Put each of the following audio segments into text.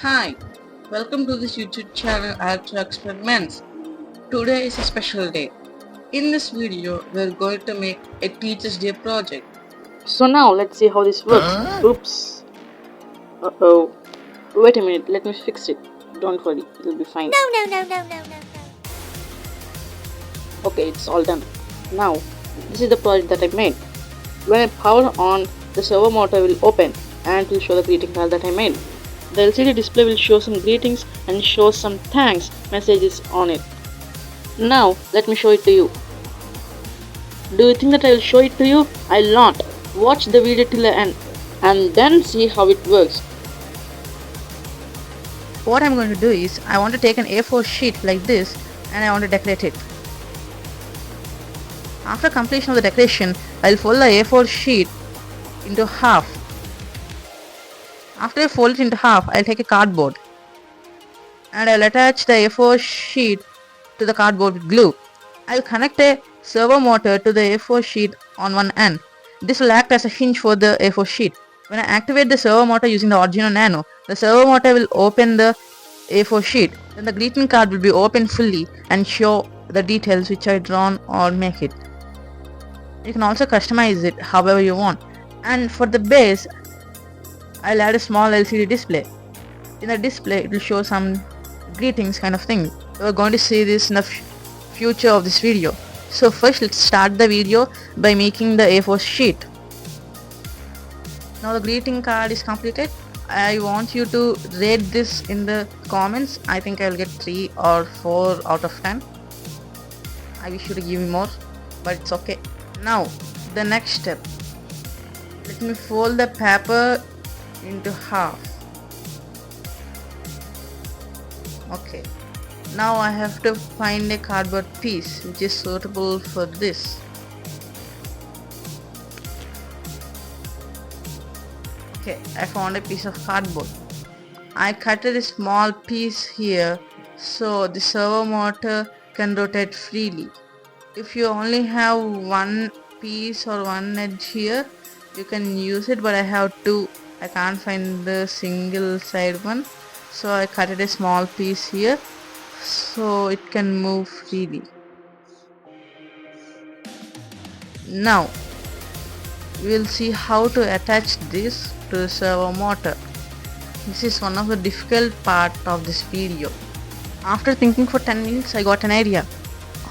Hi, welcome to this YouTube channel After Experiments. Today is a special day. In this video, we're going to make a Teacher's Day project. So now let's see how this works. Oops. Uh-oh. Wait a minute, let me fix it. Don't worry, it'll be fine. No. Okay, it's all done. Now, this is the project that I made. When I power on, the servo motor will open and it will show the greeting card that I made. The LCD display will show some greetings and show some thanks messages on it. Now, let me show it to you. Do you think that I will show it to you? I'll not. Watch the video till the end and then see how it works. What I'm going to do is, I want to take an A4 sheet like this and I want to decorate it. After completion of the decoration, I'll fold the A4 sheet into half. After I fold it into half, I'll take a cardboard and I'll attach the A4 sheet to the cardboard with glue. I'll connect a servo motor to the A4 sheet on one end. This will act as a hinge for the A4 sheet. When I activate the servo motor using the Arduino Nano, the servo motor will open the A4 sheet. Then the greeting card will be opened fully and show the details which I drawn or make it. You can also customize it however you want. And for the base, I'll add a small LCD display. In the display, it will show some greetings kind of thing. We're going to see this in the future of this video. So first let's start the video by making the A4 sheet. Now the greeting card is completed. I want you to rate this in the comments. I think I'll get 3 or 4 out of 10. I wish you to give me more, but it's okay. Now the next step. Let me fold the paper into half. Okay. Now I have to find a cardboard piece which is suitable for this. Okay, I found a piece of cardboard. I cut a small piece here so the servo motor can rotate freely. If you only have one piece or one edge here, you can use it, but I have two. I can't find the single side one, so I cut a small piece here so it can move freely. Now we will see how to attach this to the servo motor. This is one of the difficult part of this video. After thinking for 10 minutes, I got an idea.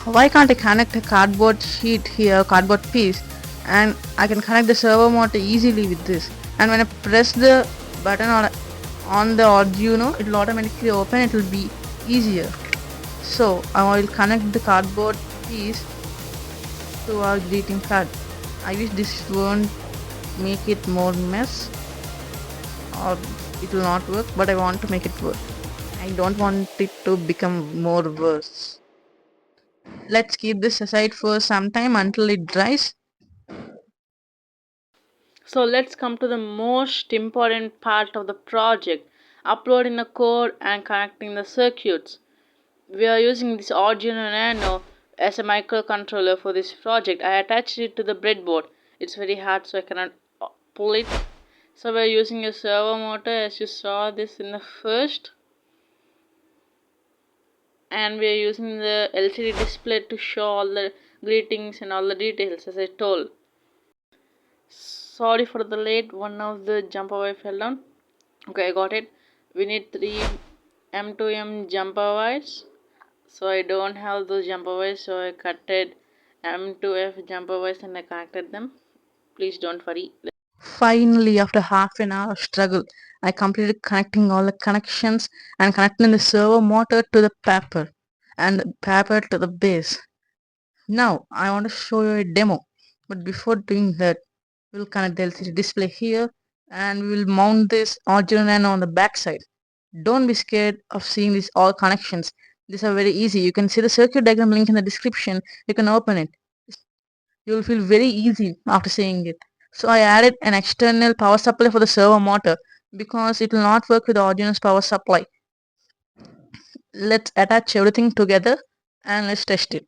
Why can't I connect a cardboard sheet here, cardboard piece, and I can connect the servo motor easily with this. And when I press the button on the Arduino, it will automatically open. It will be easier. So I will connect the cardboard piece to our greeting card. I wish this won't make it more mess, or it will not work, but I want to make it work. I don't want it to become more worse. Let's keep this aside for some time until it dries. So let's come to the most important part of the project, uploading the code and connecting the circuits. We are using this Arduino Nano as a microcontroller for this project. I attached it to the breadboard. It's very hard so I cannot pull it. So we are using a servo motor as you saw this in the first. And we are using the LCD display to show all the greetings and all the details as I told. Sorry for the late, one of the jumper wire fell down. Okay, I got it. We need 3 M2M jumper wires. So I don't have those jumper wires, so I cutted M2F jumper wires and I connected them. Please don't worry. Finally, after half an hour of struggle, I completed connecting all the connections and connecting the servo motor to the paper and the paper to the base. Now, I want to show you a demo. But before doing that, we'll connect the LCD display here and we will mount this Arduino Nano on the back side. Don't be scared of seeing these all connections. These are very easy. You can see the circuit diagram link in the description. You can open it. You will feel very easy after seeing it. So I added an external power supply for the servo motor because it will not work with Arduino's power supply. Let's attach everything together and let's test it.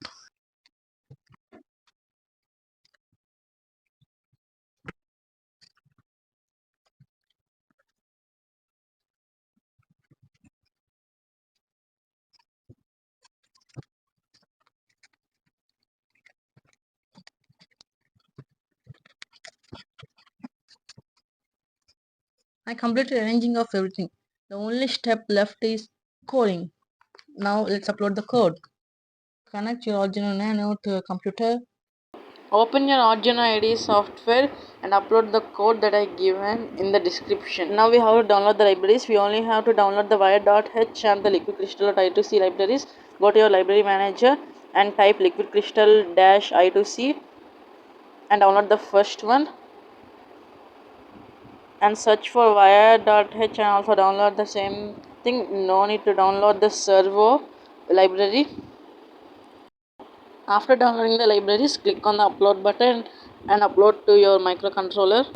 I completed arranging of everything. The only step left is coding. Now let's upload the code. Connect your Arduino Nano to your computer. Open your Arduino IDE software and upload the code that I given in the description. Now we have to download the libraries. We only have to download the wire.h and the liquid crystal I2C libraries. Go to your library manager and type liquid crystal dash I2C and download the first one and search for wire.h and also download the same thing. No need to download the servo library. After downloading the libraries, click on the upload button and upload to your microcontroller.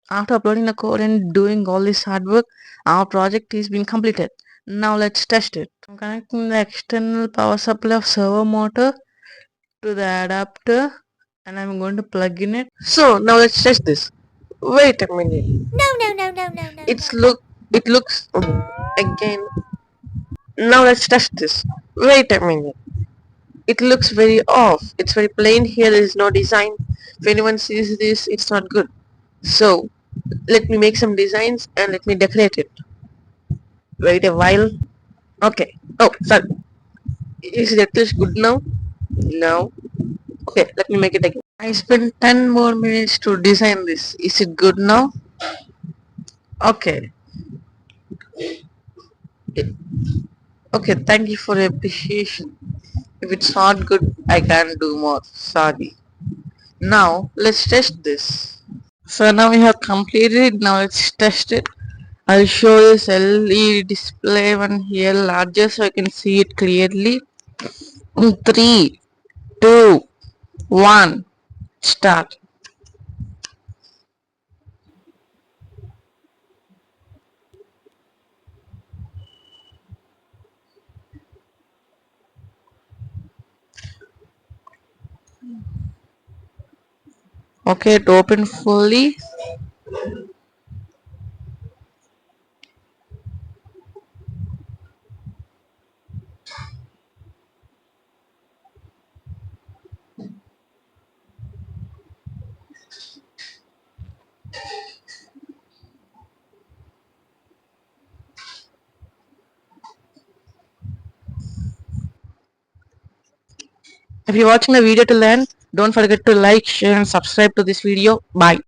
After uploading the code and doing all this hard work, our project is been completed. Now let's test it. I'm connecting the external power supply of servo motor to the adapter and I'm going to plug in it. So now let's test this. Wait a minute. No. It looks again. Now let's test this. Wait a minute. It looks very off. It's very plain here. There is no design. If anyone sees this, it's not good. So let me make some designs and let me decorate it. Wait a while. Okay. Oh, sorry. Is it at least good now? No. Okay, let me make it again. I spent 10 more minutes to design this. Is it good now? Okay. Okay, thank you for your appreciation. If it's not good, I can't do more. Sorry. Now, let's test this. So now we have completed it. Now let's test it. I'll show this LED display one here larger so I can see it clearly. In 3, 2, 1, start. Okay, it opened fully. If you're watching the video till end, don't forget to like, share and subscribe to this video. Bye.